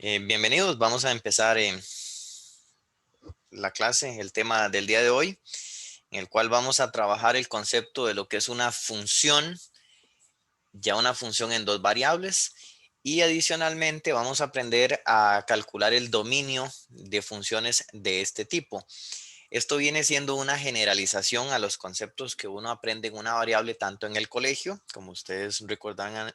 Bienvenidos, vamos a empezar la clase, el tema del día de hoy, en el cual vamos a trabajar el concepto de lo que es una función, ya una función en dos variables, y adicionalmente vamos a aprender a calcular el dominio de funciones de este tipo. Esto viene siendo una generalización a los conceptos que uno aprende en una variable tanto en el colegio, como ustedes recordarán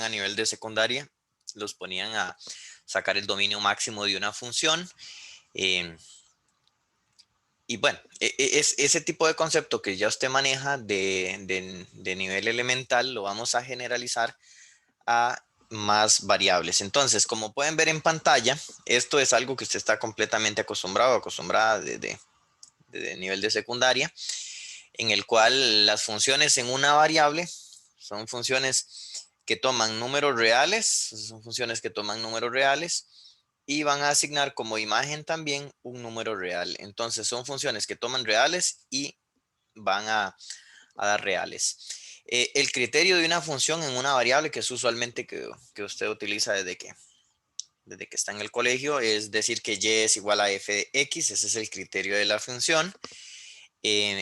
a nivel de secundaria, los ponían a sacar el dominio máximo de una función. eh, y bueno, es ese tipo de concepto que ya usted maneja de nivel elemental, lo vamos a generalizar a más variables. Entonces, como pueden ver en pantalla, esto es algo que usted está completamente acostumbrada desde nivel de secundaria, en el cual las funciones en una variable son funciones que toman números reales, y van a asignar como imagen también un número real. Entonces son funciones que toman reales y van a dar reales. El criterio de una función en una variable, que es usualmente que usted utiliza desde que está en el colegio, es decir que y es igual a f de x. Ese es el criterio de la función.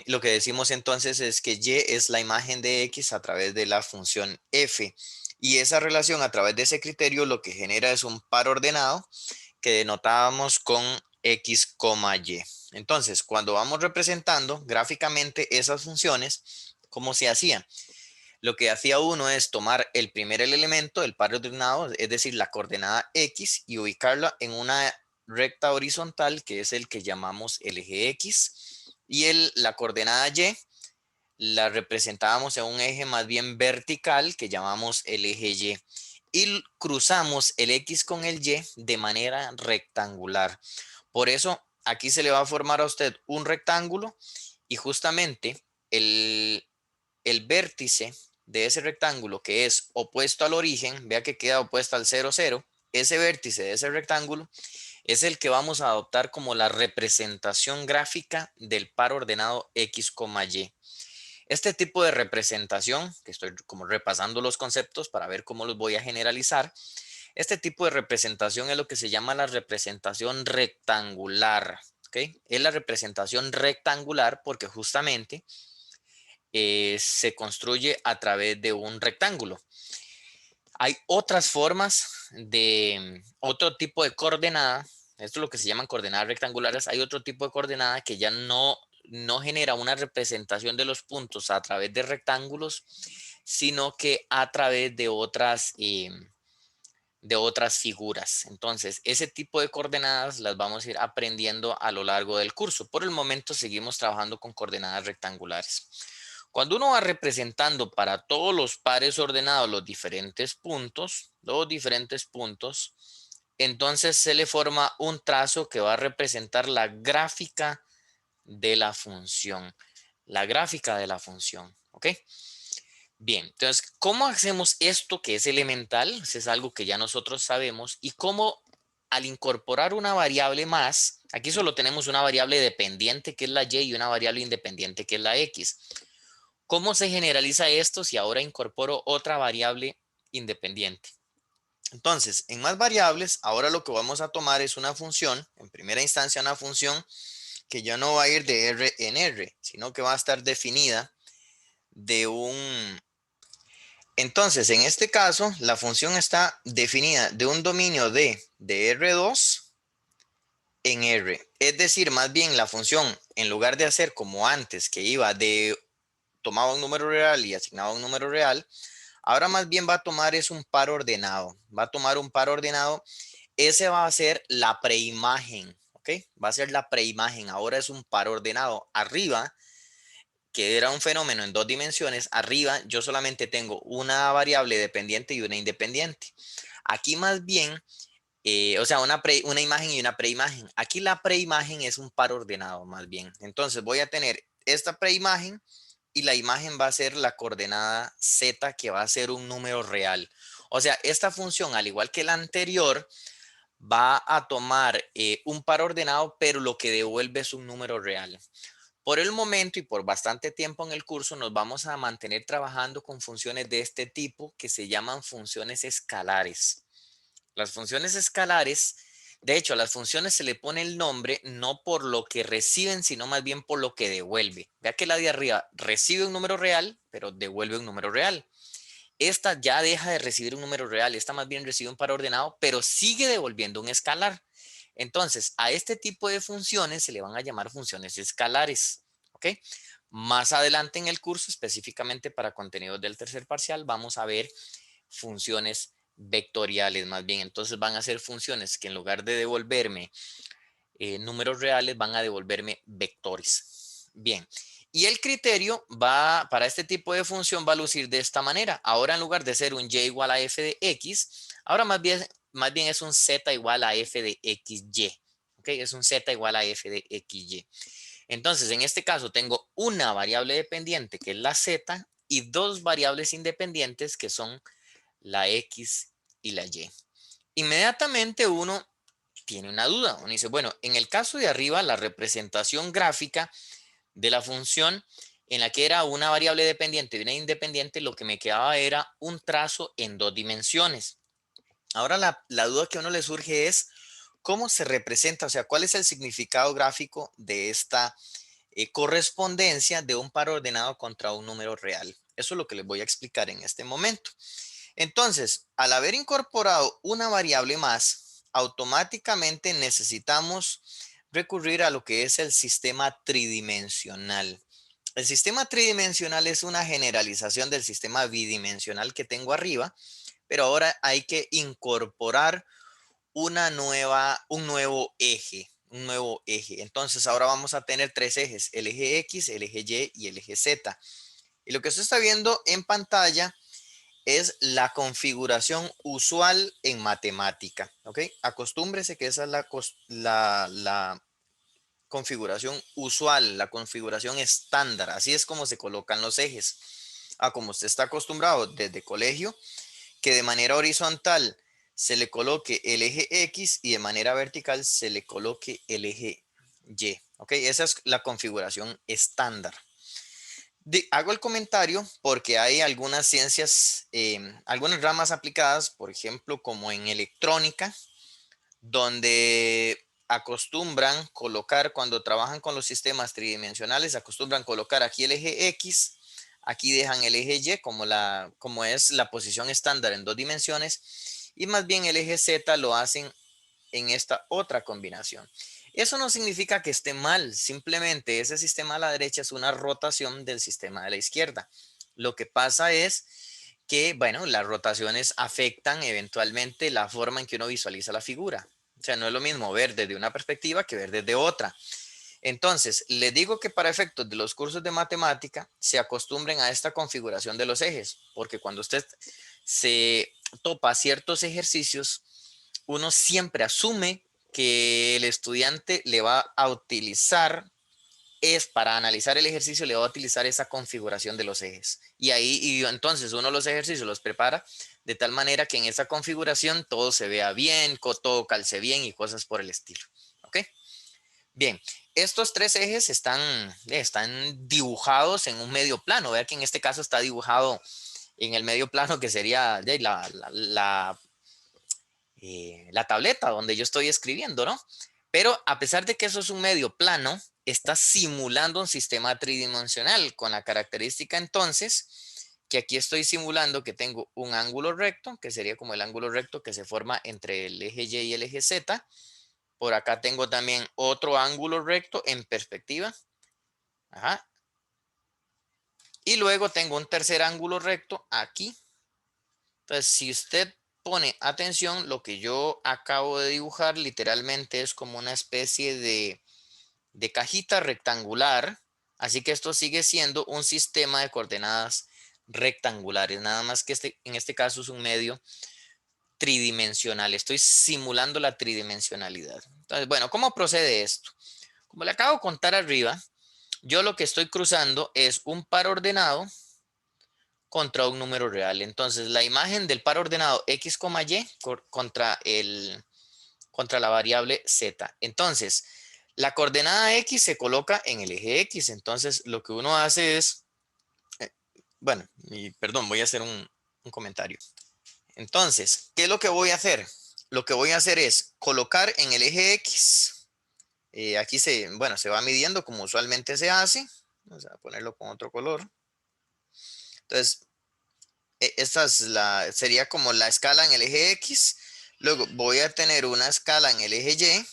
Lo que decimos entonces es que y es la imagen de x a través de la función f. Y esa relación a través de ese criterio lo que genera es un par ordenado que denotábamos con x, y. Entonces, cuando vamos representando gráficamente esas funciones, ¿cómo se hacía? Lo que hacía uno es tomar el primer elemento, el par ordenado, es decir, la coordenada x, y ubicarla en una recta horizontal, que es el que llamamos el eje x, y la coordenada y la representábamos en un eje más bien vertical que llamamos el eje y. Y cruzamos el x con el y de manera rectangular. Por eso aquí se le va a formar a usted un rectángulo, y justamente el, el vértice de ese rectángulo, que es opuesto al origen, vea que queda opuesto al 0, 0, ese vértice de ese rectángulo es el que vamos a adoptar como la representación gráfica del par ordenado x, y. Este tipo de representación, que estoy como repasando los conceptos para ver cómo los voy a generalizar, este tipo de representación es lo que se llama la representación rectangular. ¿Ok? Es la representación rectangular porque justamente se construye a través de un rectángulo. Hay otras formas de otro tipo de coordenada. Esto es lo que se llaman coordenadas rectangulares. Hay otro tipo de coordenada que ya no genera una representación de los puntos a través de rectángulos, sino que a través de otras figuras. Entonces, ese tipo de coordenadas las vamos a ir aprendiendo a lo largo del curso. Por el momento seguimos trabajando con coordenadas rectangulares. Cuando uno va representando para todos los pares ordenados los diferentes puntos, entonces se le forma un trazo que va a representar la gráfica de la función. La gráfica de la función, ¿ok? Bien, entonces, ¿cómo hacemos esto que es elemental? Eso es algo que ya nosotros sabemos. Y cómo al incorporar una variable más, aquí solo tenemos una variable dependiente que es la y una variable independiente que es la x. ¿Cómo se generaliza esto si ahora incorporo otra variable independiente? Entonces, en más variables, ahora lo que vamos a tomar es una función, en primera instancia una función que ya no va a ir de R en R, sino que va a estar definida de un... Entonces, en este caso, la función está definida de un dominio de R2 en R. Es decir, más bien la función, en lugar de hacer como antes, que iba tomaba un número real y asignaba un número real, ahora más bien va a tomar es un par ordenado. Va a tomar un par ordenado. Ese va a ser la preimagen, ¿ok? Va a ser la preimagen. Ahora es un par ordenado. Arriba, que era un fenómeno en dos dimensiones, arriba yo solamente tengo una variable dependiente y una independiente. Aquí más bien, o sea, una imagen y una preimagen. Aquí la preimagen es un par ordenado más bien. Entonces voy a tener esta preimagen y la imagen va a ser la coordenada z, que va a ser un número real. O sea, esta función, al igual que la anterior, va a tomar un par ordenado, pero lo que devuelve es un número real. Por el momento y por bastante tiempo en el curso nos vamos a mantener trabajando con funciones de este tipo que se llaman funciones escalares. Las funciones escalares, de hecho, a las funciones se le pone el nombre no por lo que reciben, sino más bien por lo que devuelve. Vea que la de arriba recibe un número real, pero devuelve un número real. Esta ya deja de recibir un número real, esta más bien recibe un par ordenado, pero sigue devolviendo un escalar. Entonces, a este tipo de funciones se le van a llamar funciones escalares. ¿Ok? Más adelante en el curso, específicamente para contenidos del tercer parcial, vamos a ver funciones vectoriales más bien. Entonces van a ser funciones que en lugar de devolverme números reales, van a devolverme vectores. Bien. Y el criterio va, para este tipo de función va a lucir de esta manera. Ahora en lugar de ser un y igual a f de x, ahora más bien es un z igual a f de xy. ¿Ok? Es un z igual a f de xy. Entonces, en este caso tengo una variable dependiente que es la z y dos variables independientes que son la x y la y. Inmediatamente uno tiene una duda. Uno dice, bueno, en el caso de arriba, la representación gráfica de la función en la que era una variable dependiente y una independiente, lo que me quedaba era un trazo en dos dimensiones. Ahora la duda que a uno le surge es, ¿cómo se representa? O sea, ¿cuál es el significado gráfico de esta correspondencia de un par ordenado contra un número real? Eso es lo que les voy a explicar en este momento. Entonces, al haber incorporado una variable más, automáticamente necesitamos recurrir a lo que es el sistema tridimensional. El sistema tridimensional es una generalización del sistema bidimensional que tengo arriba, pero ahora hay que incorporar un nuevo eje, un nuevo eje. Entonces ahora vamos a tener tres ejes, el eje X, el eje Y y el eje Z. Y lo que usted está viendo en pantalla es la configuración usual en matemática, ¿ok? Acostúmbrese que esa es la configuración usual, la configuración estándar. Así es como se colocan los ejes. Como usted está acostumbrado desde colegio, que de manera horizontal se le coloque el eje X y de manera vertical se le coloque el eje Y. ¿Ok? Esa es la configuración estándar. Hago el comentario porque hay algunas ciencias, algunas ramas aplicadas, por ejemplo, como en electrónica, donde acostumbran colocar, cuando trabajan con los sistemas tridimensionales, acostumbran colocar aquí el eje X, aquí dejan el eje Y como es la posición estándar en dos dimensiones, y más bien el eje Z lo hacen en esta otra combinación. Eso no significa que esté mal, simplemente ese sistema a la derecha es una rotación del sistema de la izquierda. Lo que pasa es que, bueno, las rotaciones afectan eventualmente la forma en que uno visualiza la figura. O sea, no es lo mismo ver desde una perspectiva que ver desde otra. Entonces, les digo que para efectos de los cursos de matemática se acostumbren a esta configuración de los ejes, porque cuando usted se topa ciertos ejercicios, uno siempre asume que el estudiante le va a utilizar, es para analizar el ejercicio, le va a utilizar esa configuración de los ejes. Y entonces uno los ejercicios los prepara de tal manera que en esa configuración todo se vea bien, todo calce bien y cosas por el estilo. ¿Ok? Bien, estos tres ejes están dibujados en un medio plano. Vea que en este caso está dibujado en el medio plano que sería la tableta donde yo estoy escribiendo, ¿no? Pero a pesar de que eso es un medio plano, está simulando un sistema tridimensional con la característica entonces que aquí estoy simulando que tengo un ángulo recto, que sería como el ángulo recto que se forma entre el eje Y y el eje Z. Por acá tengo también otro ángulo recto en perspectiva. Ajá. Y luego tengo un tercer ángulo recto aquí. Entonces, si usted pone atención, lo que yo acabo de dibujar literalmente es como una especie de cajita rectangular. Así que esto sigue siendo un sistema de coordenadas rectangulares. Nada más que en este caso es un medio tridimensional. Estoy simulando la tridimensionalidad. Entonces, bueno, ¿cómo procede esto? Como le acabo de contar arriba, yo lo que estoy cruzando es un par ordenado contra un número real. Entonces, la imagen del par ordenado x, y contra la variable z. Entonces, la coordenada x se coloca en el eje x. Entonces, lo que uno hace es, eh, bueno, perdón, voy a hacer un comentario. Entonces, ¿qué es lo que voy a hacer? lo que voy a hacer es colocar en el eje X. Aquí bueno, se va midiendo como usualmente se hace. Vamos a ponerlo con otro color. Entonces, esta es sería como la escala en el eje X. Luego voy a tener una escala en el eje Y.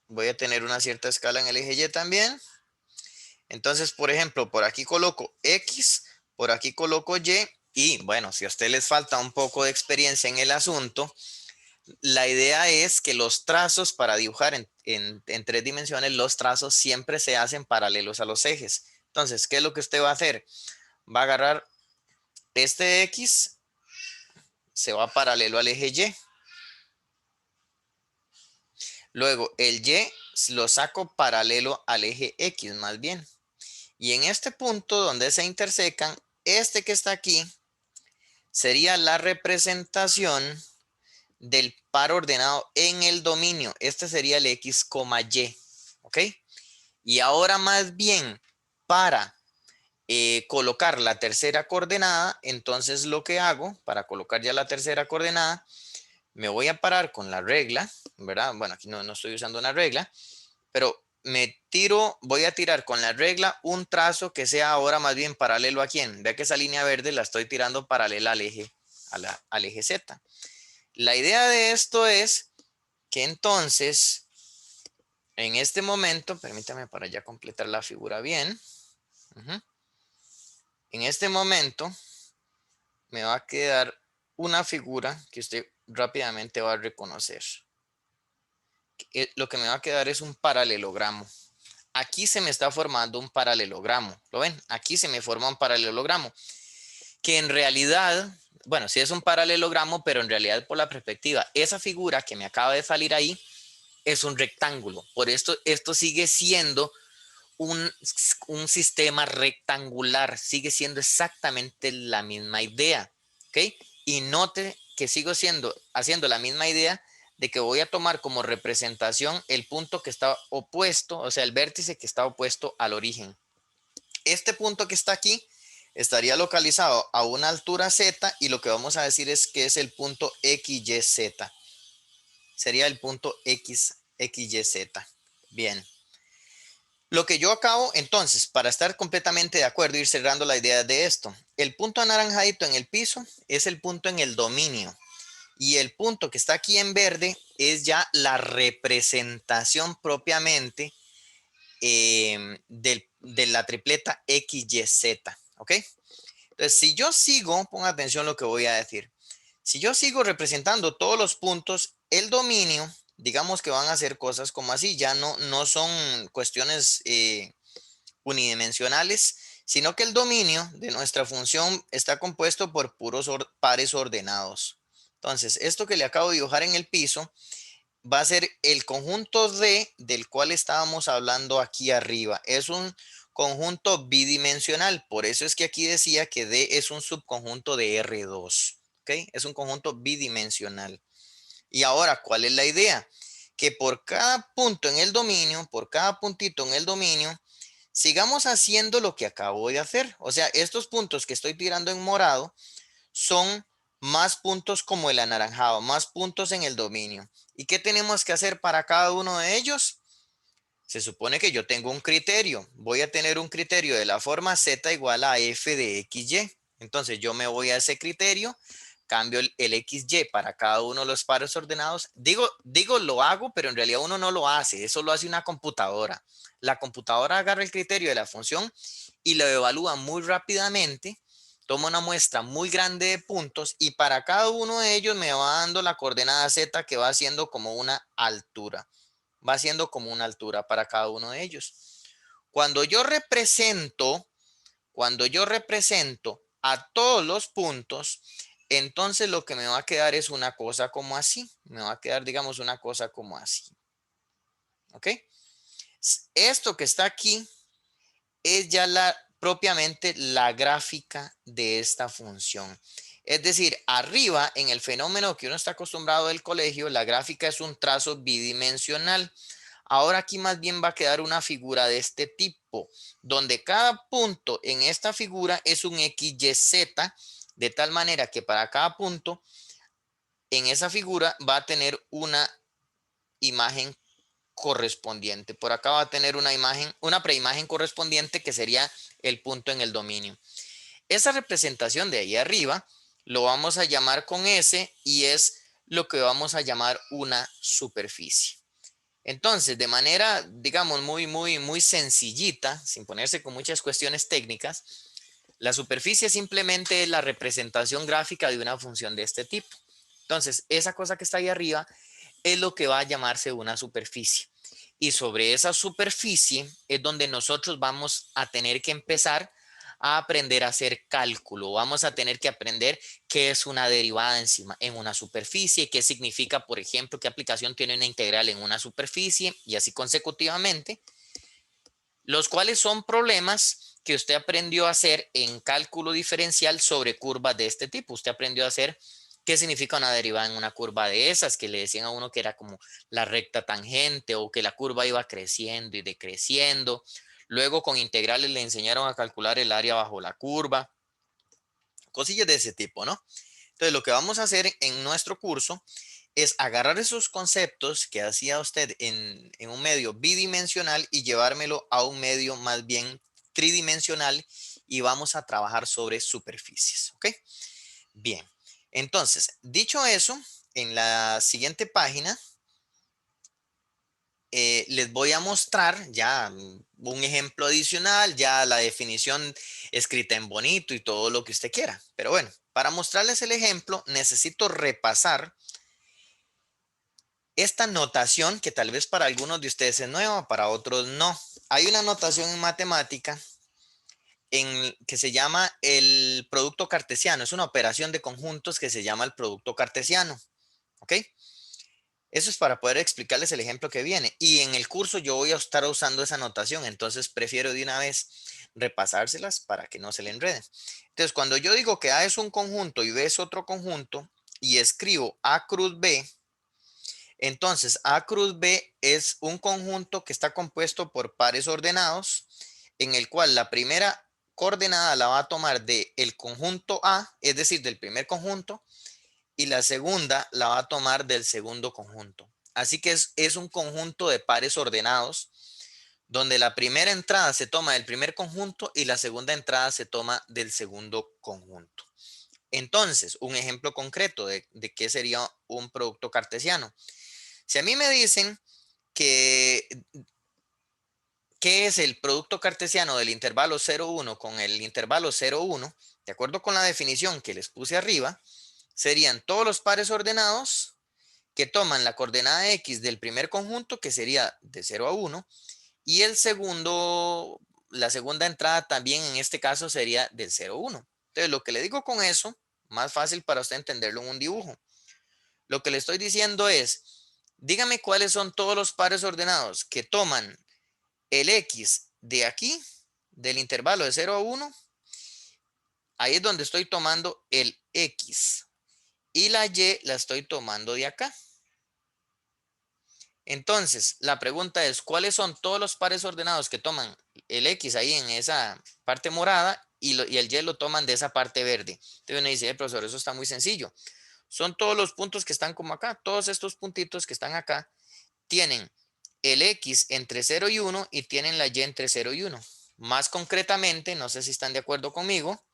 Voy a tener una cierta escala en el eje Y también. Entonces, por ejemplo, por aquí coloco X, por aquí coloco Y. Y bueno, si a ustedes les falta un poco de experiencia en el asunto, la idea es que los trazos para dibujar en 3 dimensiones, los trazos siempre se hacen paralelos a los ejes. Entonces, ¿qué es lo que usted va a hacer? Va a agarrar este X, se va paralelo al eje Y. Luego el Y lo saco paralelo al eje X más bien. Y en este punto donde se intersecan, este que está aquí sería la representación del par ordenado en el dominio. Este sería el X, Y. ¿Ok? Y ahora más bien para colocar la tercera coordenada, entonces lo que hago para colocar ya la tercera coordenada, me voy a parar con la regla, ¿verdad? Bueno, aquí no estoy usando una regla, pero voy a tirar con la regla un trazo que sea ahora más bien paralelo a quién. Vea que esa línea verde la estoy tirando paralela al eje, al eje Z. La idea de esto es que entonces, en este momento, permítame para ya completar la figura bien. En este momento me va a quedar una figura que usted rápidamente va a reconocer. Lo que me va a quedar es un paralelogramo. Aquí se me está formando un paralelogramo. ¿Lo ven? Aquí se me forma un paralelogramo. Que en realidad, bueno, sí es un paralelogramo, pero en realidad por la perspectiva, esa figura que me acaba de salir ahí es un rectángulo. Por esto sigue siendo un sistema rectangular. Sigue siendo exactamente la misma idea. ¿Ok? Y note que sigo haciendo la misma idea de que voy a tomar como representación el punto que está opuesto, o sea, el vértice que está opuesto al origen. Este punto que está aquí estaría localizado a una altura Z y lo que vamos a decir es que es el punto XYZ. Sería el punto XYZ. Bien. Lo que yo acabo, entonces, para estar completamente de acuerdo, ir cerrando la idea de esto, el punto anaranjadito en el piso es el punto en el dominio y el punto que está aquí en verde es ya la representación propiamente de la tripleta XYZ, ¿ok? Entonces, si yo sigo, ponga atención a lo que voy a decir, si yo sigo representando todos los puntos, el dominio, digamos que van a ser cosas como así, ya no son cuestiones unidimensionales, sino que el dominio de nuestra función está compuesto por puros pares ordenados. Entonces, esto que le acabo de dibujar en el piso va a ser el conjunto D del cual estábamos hablando aquí arriba. Es un conjunto bidimensional, por eso es que aquí decía que D es un subconjunto de R2. ¿Ok? Es un conjunto bidimensional. Y ahora, ¿cuál es la idea? Que por cada punto en el dominio, por cada puntito en el dominio, sigamos haciendo lo que acabo de hacer. O sea, estos puntos que estoy tirando en morado son más puntos como el anaranjado, más puntos en el dominio. ¿Y qué tenemos que hacer para cada uno de ellos? Se supone que yo tengo un criterio. Voy a tener un criterio de la forma z igual a f de xy. Entonces yo me voy a ese criterio, cambio el xy para cada uno de los pares ordenados. Digo lo hago, pero en realidad uno no lo hace. Eso lo hace una computadora. La computadora agarra el criterio de la función y lo evalúa muy rápidamente. Toma una muestra muy grande de puntos y para cada uno de ellos me va dando la coordenada z que va haciendo como una altura. Va siendo como una altura para cada uno de ellos. Cuando yo represento, cuando yo represento a todos los puntos, entonces lo que me va a quedar es una cosa como así. Me va a quedar, digamos, una cosa como así. ¿Ok? Esto que está aquí es ya propiamente la gráfica de esta función. Es decir, arriba en el fenómeno que uno está acostumbrado del colegio, la gráfica es un trazo bidimensional. Ahora aquí más bien va a quedar una figura de este tipo, donde cada punto en esta figura es un XYZ, de tal manera que para cada punto en esa figura va a tener una imagen correspondiente. Por acá va a tener una imagen, una preimagen correspondiente que sería el punto en el dominio. Esa representación de ahí arriba lo vamos a llamar con S y es lo que vamos a llamar una superficie. Entonces, de manera, digamos, muy sencillita, sin ponerse con muchas cuestiones técnicas, la superficie simplemente es la representación gráfica de una función de este tipo. Entonces, esa cosa que está ahí arriba es lo que va a llamarse una superficie. Y sobre esa superficie es donde nosotros vamos a tener que empezar a aprender a hacer cálculo. Vamos a tener que aprender qué es una derivada encima en una superficie, qué significa, por ejemplo, qué aplicación tiene una integral en una superficie y así consecutivamente, los cuales son problemas que usted aprendió a hacer en cálculo diferencial sobre curvas de este tipo. Usted aprendió a hacer qué significa una derivada en una curva de esas, que le decían a uno que era como la recta tangente o que la curva iba creciendo y decreciendo. Luego con integrales le enseñaron a calcular el área bajo la curva, cosillas de ese tipo, ¿no? Entonces lo que vamos a hacer en nuestro curso es agarrar esos conceptos que hacía usted en un medio bidimensional y llevármelo a un medio más bien tridimensional y vamos a trabajar sobre superficies, ¿ok? Bien, entonces, dicho eso, en la siguiente página les voy a mostrar ya un ejemplo adicional, ya la definición escrita en bonito y todo lo que usted quiera. Pero bueno, para mostrarles el ejemplo, necesito repasar esta notación que tal vez para algunos de ustedes es nueva, para otros no. Hay una notación en matemática que se llama el producto cartesiano. Es una operación de conjuntos que se llama el producto cartesiano. ¿Ok? Eso es para poder explicarles el ejemplo que viene. Y en el curso yo voy a estar usando esa notación, entonces prefiero de una vez repasárselas para que no se le enreden. Entonces, cuando yo digo que A es un conjunto y B es otro conjunto y escribo A cruz B, entonces A cruz B es un conjunto que está compuesto por pares ordenados, en el cual la primera coordenada la va a tomar del conjunto A, es decir, del primer conjunto, y la segunda la va a tomar del segundo conjunto. Así que es un conjunto de pares ordenados, donde la primera entrada se toma del primer conjunto y la segunda entrada se toma del segundo conjunto. Entonces, un ejemplo concreto de qué sería un producto cartesiano. Si a mí me dicen que qué es el producto cartesiano del intervalo 0,1 con el intervalo 0,1, de acuerdo con la definición que les puse arriba, serían todos los pares ordenados que toman la coordenada X del primer conjunto, que sería de 0 a 1, y el segundo, la segunda entrada también en este caso sería del 0 a 1. Entonces, lo que le digo con eso, más fácil para usted entenderlo en un dibujo. Lo que le estoy diciendo es, dígame cuáles son todos los pares ordenados que toman el X de aquí, del intervalo de 0 a 1, ahí es donde estoy tomando el X. Y la Y la estoy tomando de acá. Entonces, la pregunta es, ¿cuáles son todos los pares ordenados que toman el X ahí en esa parte morada y el Y lo toman de esa parte verde? Entonces uno dice, profesor, eso está muy sencillo. Son todos los puntos que están como acá. Todos estos puntitos que están acá tienen el X entre 0 y 1 y tienen la Y entre 0 y 1. Más concretamente, no sé si están de acuerdo conmigo,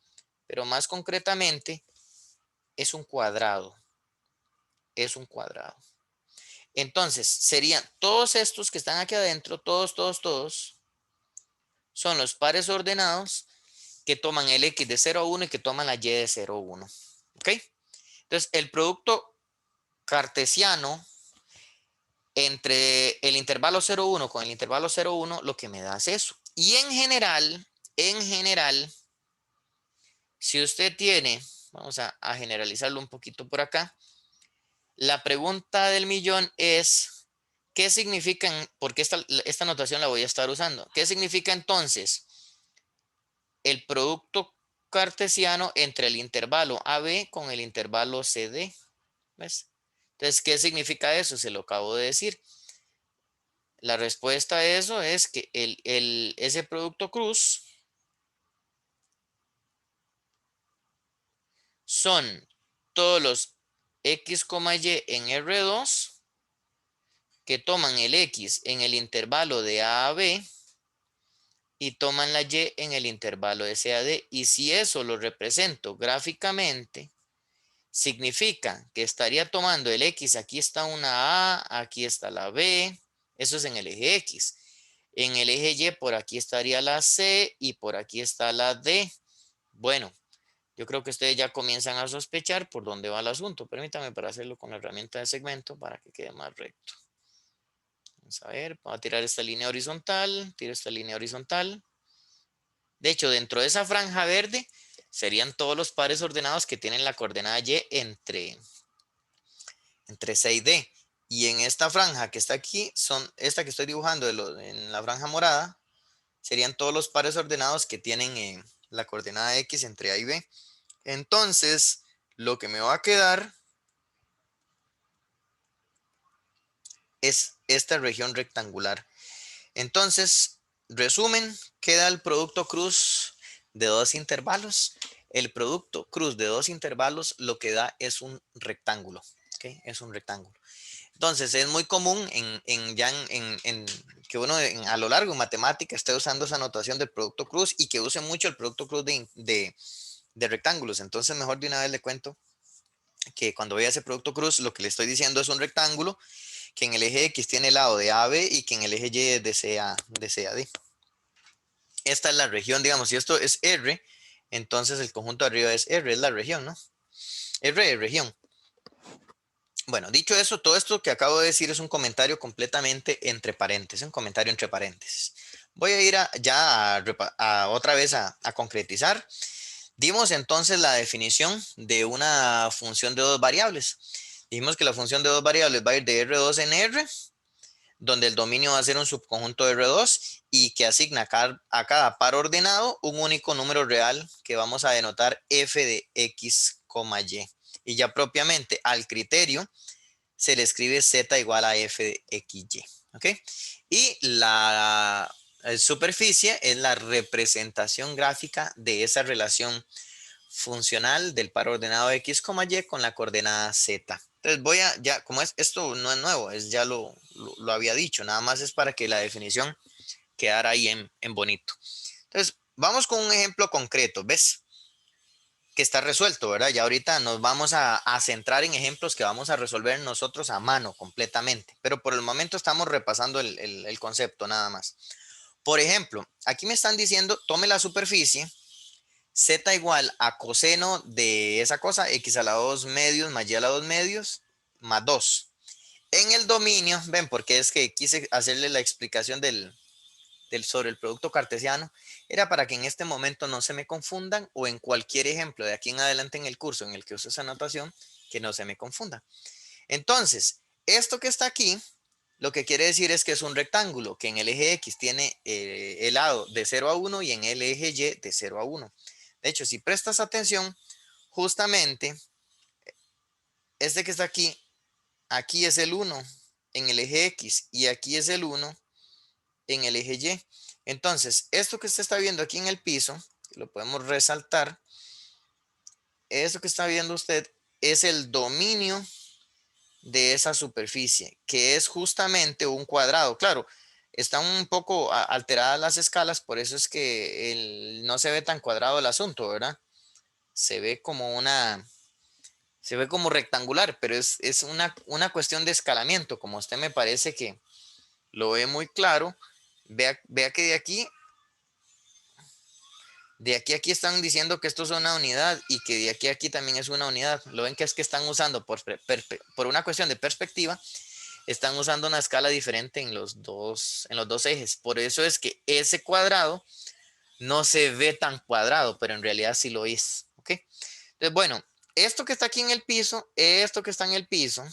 pero más concretamente es un cuadrado. Es un cuadrado. Entonces, serían todos estos que están aquí adentro, todos, son los pares ordenados que toman el X de 0 a 1 y que toman la Y de 0 a 1. ¿Ok? Entonces, el producto cartesiano entre el intervalo 0, 1 con el intervalo 0, 1, lo que me da es eso. Y en general, si usted tiene, vamos a generalizarlo un poquito por acá, la pregunta del millón es, ¿qué significan? Porque esta notación la voy a estar usando. ¿Qué significa entonces el producto cartesiano entre el intervalo AB con el intervalo CD? ¿Ves? Entonces, ¿qué significa eso? Se lo acabo de decir. La respuesta a eso es que ese producto cruz son todos los X, Y en R2, que toman el X en el intervalo de A a B y toman la Y en el intervalo de C a D. Y si eso lo represento gráficamente, significa que estaría tomando el X, aquí está una A, aquí está la B, eso es en el eje X. En el eje Y por aquí estaría la C y por aquí está la D. Bueno, yo creo que ustedes ya comienzan a sospechar por dónde va el asunto. Permítame para hacerlo con la herramienta de segmento para que quede más recto. Vamos a ver, voy a tirar esta línea horizontal, tiro esta línea horizontal. De hecho, dentro de esa franja verde serían todos los pares ordenados que tienen la coordenada Y entre C y D. Y en esta franja que está aquí, esta que estoy dibujando en la franja morada, serían todos los pares ordenados que tienen la coordenada X entre A y B. Entonces, lo que me va a quedar es esta región rectangular. Entonces, resumen, queda el producto cruz de dos intervalos. El producto cruz de dos intervalos lo que da es un rectángulo. ¿Okay? Es un rectángulo. Entonces, es muy común que uno a lo largo en matemática esté usando esa notación del producto cruz y que use mucho el producto cruz de rectángulos. Entonces, mejor de una vez le cuento que cuando vea ese producto cruz, lo que le estoy diciendo es un rectángulo que en el eje X tiene el lado de A a B y que en el eje Y es de C a D. Esta es la región, digamos, si esto es R, entonces el conjunto de arriba es R, es la región, ¿no? R es región. Bueno, dicho eso, todo esto que acabo de decir es un comentario completamente entre paréntesis, un comentario entre paréntesis. Voy a ir otra vez a concretizar. Dimos entonces la definición de una función de dos variables. Dijimos que la función de dos variables va a ir de R2 en R, donde el dominio va a ser un subconjunto de R2 y que asigna a cada par ordenado un único número real que vamos a denotar f de x, y. Y ya propiamente al criterio se le escribe z igual a f de xy. ¿Ok? Y la superficie es la representación gráfica de esa relación funcional del par ordenado x, y con la coordenada z. Entonces ya, como esto no es nuevo, ya lo había dicho, nada más es para que la definición quedara ahí en bonito. Entonces, vamos con un ejemplo concreto, ¿ves? Que está resuelto, ¿verdad? Ya ahorita nos vamos a centrar en ejemplos que vamos a resolver nosotros a mano completamente, pero por el momento estamos repasando el concepto nada más. Por ejemplo, aquí me están diciendo, tome la superficie, z igual a coseno de esa cosa, x a la 2 medios más y a la 2 medios, más 2. En el dominio, ven, porque es que quise hacerle la explicación sobre el producto cartesiano, era para que en este momento no se me confundan o en cualquier ejemplo de aquí en adelante en el curso en el que use esa notación, que no se me confunda. Entonces, esto que está aquí, lo que quiere decir es que es un rectángulo, que en el eje X tiene el lado de 0 a 1 y en el eje Y de 0 a 1. De hecho, si prestas atención, justamente este que está aquí es el 1 en el eje X y aquí es el 1 en el eje Y. Entonces, esto que usted está viendo aquí en el piso, lo podemos resaltar, esto que está viendo usted es el dominio de esa superficie, que es justamente un cuadrado. Claro, están un poco alteradas las escalas, por eso es que no se ve tan cuadrado el asunto, ¿verdad? Se ve se ve como rectangular, pero es una cuestión de escalamiento, como usted me parece que lo ve muy claro. Vea que de aquí a aquí están diciendo que esto es una unidad y que de aquí a aquí también es una unidad. Lo ven que es que están usando por una cuestión de perspectiva, están usando una escala diferente en los dos ejes. Por eso es que ese cuadrado no se ve tan cuadrado, pero en realidad sí lo es. ¿Ok? Entonces, bueno, esto que está aquí en el piso, esto que está en el piso,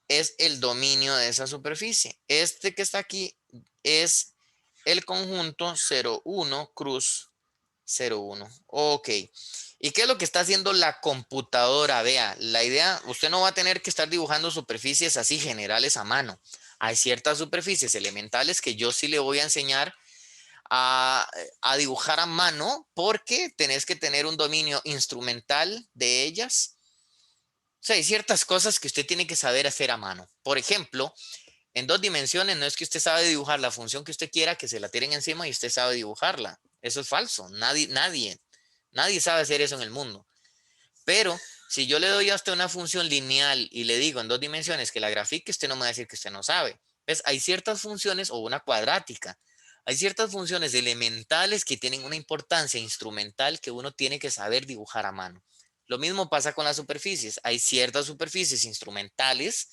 es el dominio de esa superficie. Este que está aquí es el conjunto 0,1 cruz 0,1. Ok. ¿Y qué es lo que está haciendo la computadora? Vea, la idea, usted no va a tener que estar dibujando superficies así generales a mano. Hay ciertas superficies elementales que yo sí le voy a enseñar a dibujar a mano porque tenés que tener un dominio instrumental de ellas. O sea, hay ciertas cosas que usted tiene que saber hacer a mano. Por ejemplo, en 2 dimensiones no es que usted sabe dibujar la función que usted quiera, que se la tiren encima y usted sabe dibujarla. Eso es falso. Nadie sabe hacer eso en el mundo. Pero si yo le doy a usted una función lineal y le digo en 2 dimensiones que la grafique, usted no me va a decir que usted no sabe. ¿Ves? Hay ciertas funciones o una cuadrática. Hay ciertas funciones elementales que tienen una importancia instrumental que uno tiene que saber dibujar a mano. Lo mismo pasa con las superficies. Hay ciertas superficies instrumentales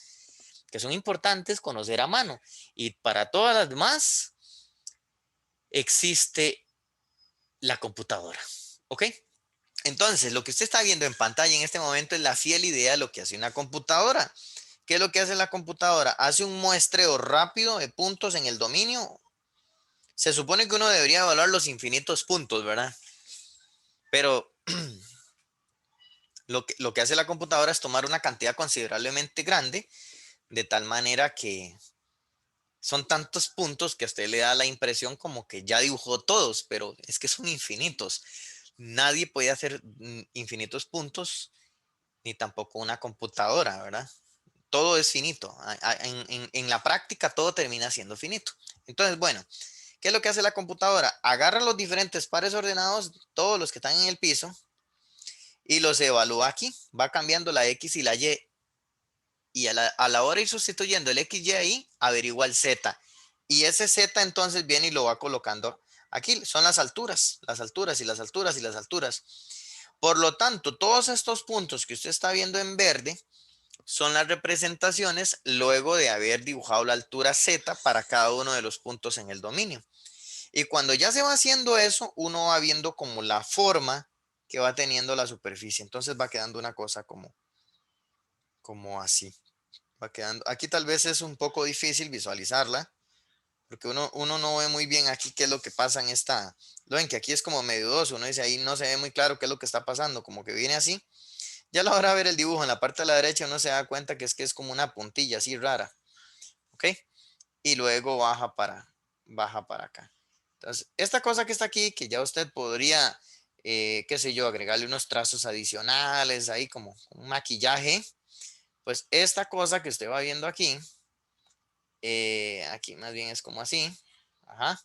que son importantes conocer a mano. Y para todas las demás existe la computadora. ¿Ok? Entonces, lo que usted está viendo en pantalla en este momento es la fiel idea de lo que hace una computadora. ¿Qué es lo que hace la computadora? Hace un muestreo rápido de puntos en el dominio. Se supone que uno debería evaluar los infinitos puntos, ¿verdad? Pero lo que hace la computadora es tomar una cantidad considerablemente grande, de tal manera que son tantos puntos que a usted le da la impresión como que ya dibujó todos, pero es que son infinitos. Nadie puede hacer infinitos puntos, ni tampoco una computadora, ¿verdad? Todo es finito. En la práctica todo termina siendo finito. Entonces, bueno, ¿qué es lo que hace la computadora? Agarra los diferentes pares ordenados, todos los que están en el piso, y los evalúa aquí. Va cambiando la X y la Y. Y a la hora de ir sustituyendo el X, Y ahí, averigua el Z. Y ese Z entonces viene y lo va colocando aquí. Son las alturas y las alturas y las alturas. Por lo tanto, todos estos puntos que usted está viendo en verde son las representaciones luego de haber dibujado la altura Z para cada uno de los puntos en el dominio. Y cuando ya se va haciendo eso, uno va viendo como la forma que va teniendo la superficie. Entonces va quedando una cosa como así. Va quedando. Aquí tal vez es un poco difícil visualizarla, porque uno no ve muy bien aquí qué es lo que pasa en esta. Lo ven que aquí es como medio dos. Uno dice ahí no se ve muy claro qué es lo que está pasando, como que viene así. Ya a la hora de ver el dibujo en la parte de la derecha uno se da cuenta que es como una puntilla así rara. ¿Ok? Y luego baja para acá. Entonces, esta cosa que está aquí, que ya usted podría, qué sé yo, agregarle unos trazos adicionales ahí como un maquillaje, pues esta cosa que usted va viendo aquí, aquí más bien es como así. Ajá.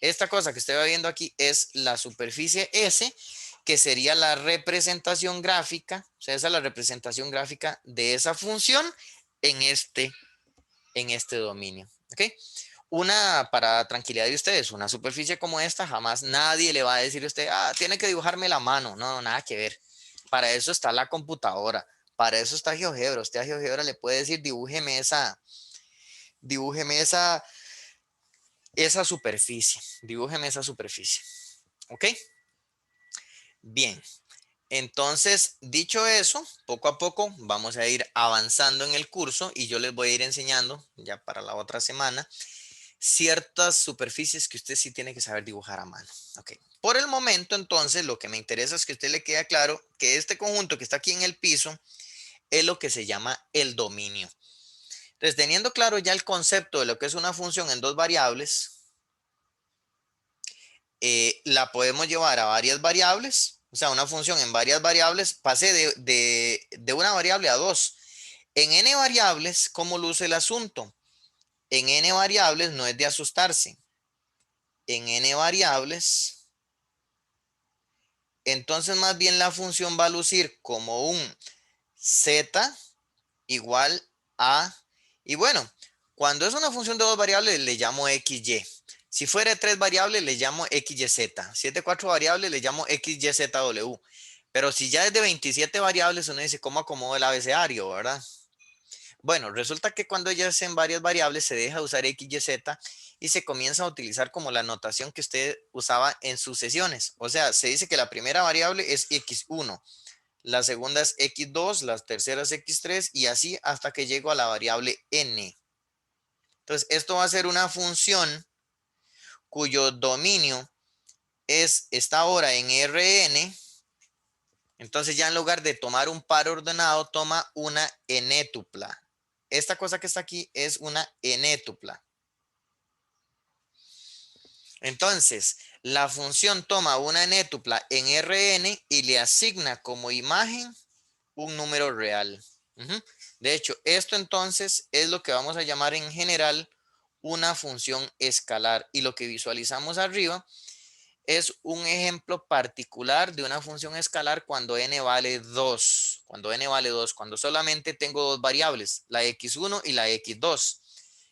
Esta cosa que usted va viendo aquí es la superficie S, que sería la representación gráfica, o sea, esa es la representación gráfica de esa función en este dominio. ¿Ok? Para tranquilidad de ustedes, una superficie como esta, jamás nadie le va a decir a usted, tiene que dibujarme la mano. No, nada que ver. Para eso está la computadora, para eso está GeoGebra. Usted a GeoGebra le puede decir, dibújeme esa superficie, dibújeme esa superficie. ¿Ok? Bien. Entonces, dicho eso, poco a poco vamos a ir avanzando en el curso y yo les voy a ir enseñando ya para la otra semana ciertas superficies que usted sí tiene que saber dibujar a mano. Ok. Por el momento, entonces, lo que me interesa es que a usted le quede claro que este conjunto que está aquí en el piso es lo que se llama el dominio. Entonces, teniendo claro ya el concepto de lo que es una función en dos variables, la podemos llevar a varias variables, o sea, una función en varias variables, pase de una variable a dos. En n variables, ¿cómo luce el asunto? En n variables no es de asustarse. En n variables, entonces más bien la función va a lucir como un z igual a, y bueno, cuando es una función de dos variables le llamo xy. Si fuera de tres variables le llamo xyz. Si es de cuatro variables le llamo xyzw. Pero si ya es de 27 variables uno dice, ¿cómo acomodo el abecedario, verdad? Bueno, resulta que cuando ya es en varias variables se deja de usar XYZ y se comienza a utilizar como la notación que usted usaba en sus sesiones. O sea, se dice que la primera variable es X1, la segunda es X2, la tercera es X3 y así hasta que llego a la variable N. Entonces, esto va a ser una función cuyo dominio está ahora en Rn. Entonces ya en lugar de tomar un par ordenado, toma una enétupla. Esta cosa que está aquí es una enétupla. Entonces, la función toma una enétupla en Rn y le asigna como imagen un número real. Ujú. De hecho, esto entonces es lo que vamos a llamar en general una función escalar. Y lo que visualizamos arriba es un ejemplo particular de una función escalar cuando n vale 2. Cuando n vale 2, cuando solamente tengo dos variables, la x1 y la x2.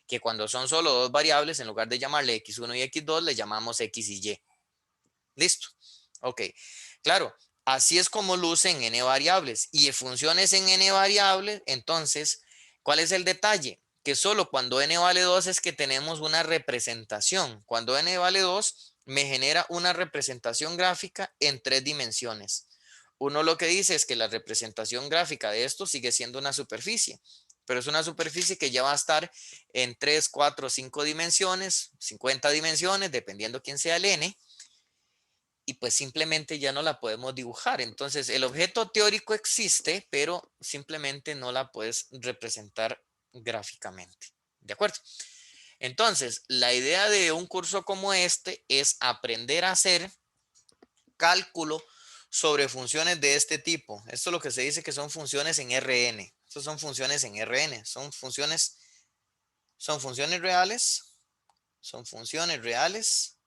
Que cuando son solo dos variables, en lugar de llamarle x1 y x2, le llamamos x y y. Listo. Ok. Claro, así es como luce en n variables. Y funciones en n variables, entonces, ¿cuál es el detalle? Que solo cuando n vale 2 es que tenemos una representación. Cuando n vale 2, me genera una representación gráfica en 3 dimensiones. Uno lo que dice es que la representación gráfica de esto sigue siendo una superficie, pero es una superficie que ya va a estar en 3, 4, 5 dimensiones, 50 dimensiones, dependiendo quién sea el n, y pues simplemente ya no la podemos dibujar. Entonces, el objeto teórico existe, pero simplemente no la puedes representar gráficamente. ¿De acuerdo? Entonces, la idea de un curso como este es aprender a hacer cálculo sobre funciones de este tipo. Esto es lo que se dice que son funciones en Rn. Estas son funciones en Rn. Son funciones reales. Son funciones reales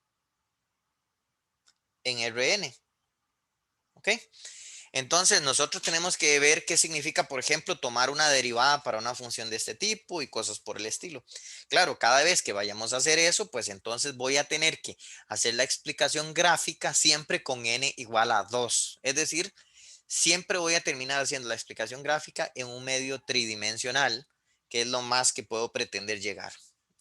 en Rn. ¿Ok? Entonces, nosotros tenemos que ver qué significa, por ejemplo, tomar una derivada para una función de este tipo y cosas por el estilo. Claro, cada vez que vayamos a hacer eso, pues entonces voy a tener que hacer la explicación gráfica siempre con n igual a 2. Es decir, siempre voy a terminar haciendo la explicación gráfica en un medio tridimensional, que es lo más que puedo pretender llegar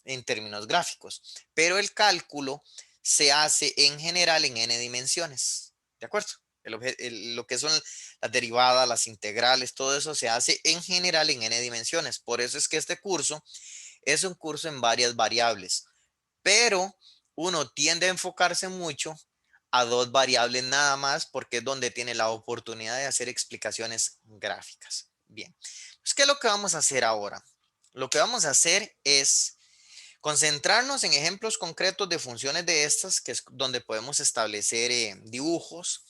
en términos gráficos. Pero el cálculo se hace en general en n dimensiones. ¿De acuerdo? Lo que son las derivadas, las integrales, todo eso se hace en general en n dimensiones. Por eso es que este curso es un curso en varias variables, pero uno tiende a enfocarse mucho a dos variables nada más porque es donde tiene la oportunidad de hacer explicaciones gráficas. Bien, pues, ¿qué es lo que vamos a hacer ahora? Lo que vamos a hacer es concentrarnos en ejemplos concretos de funciones de estas, que es donde podemos establecer dibujos